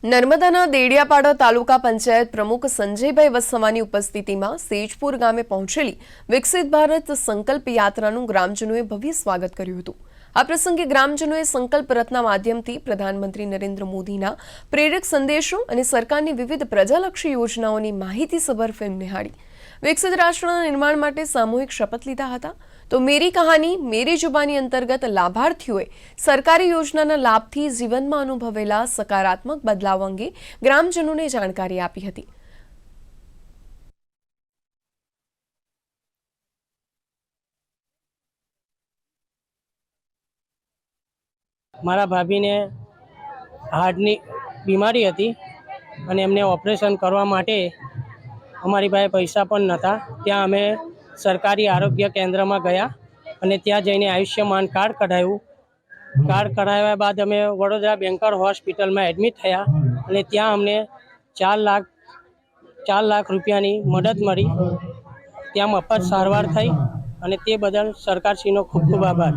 નર્મદાના દેડિયાપાડા તાલુકા પંચાયત પ્રમુખ સંજયભાઈ વસવાની ઉપસ્થિતિમાં સેજપુર ગામે પહોંચેલી વિકસિત ભારત સંકલ્પ યાત્રાનું ગ્રામજનોએ ભવ્ય સ્વાગત કર્યું હતું। આ પ્રસંગે ગ્રામજનોએ સંકલ્પ રથના માધ્યમથી પ્રધાનમંત્રી નરેન્દ્ર મોદીના પ્રેરક સંદેશો અને સરકારની વિવિધ પ્રજાલક્ષી યોજનાઓની માહિતીસભર ફિલ્મ નિહાળી વિકસિત રાષ્ટ્રના નિર્માણ માટે સામૂહિક શપથ લીધા હતા। તો મેરી કહાની મેરી જુબાની અંતર્ગત લાભાર્થીઓએ સરકારી યોજનાના લાભથી જીવનમાં અનુભવેલા સકારાત્મક બદલાવ અંગે ગ્રામજનોને જાણકારી આપી હતી। મારા ભાભીને હાર્ટની બીમારી હતી અને એમને ઓપરેશન કરવા માટે અમારી પાસે પૈસા પણ નહોતા। ત્યાં અમે સરકારી આરોગ્ય કેન્દ્રમાં ગયા અને ત્યાં જઈને આયુષ્યમાન કાર્ડ કઢાવ્યું। કાર્ડ કઢાવ્યા બાદ અમે વડોદરા બેંકર હોસ્પિટલમાં એડમિટ થયા અને ત્યાં અમને 4 લાખ રૂપિયાની મદદ મળી। ત્યાં મફત સારવાર થઈ અને તે બદલ સરકારશ્રીનો ખૂબ ખૂબ આભાર।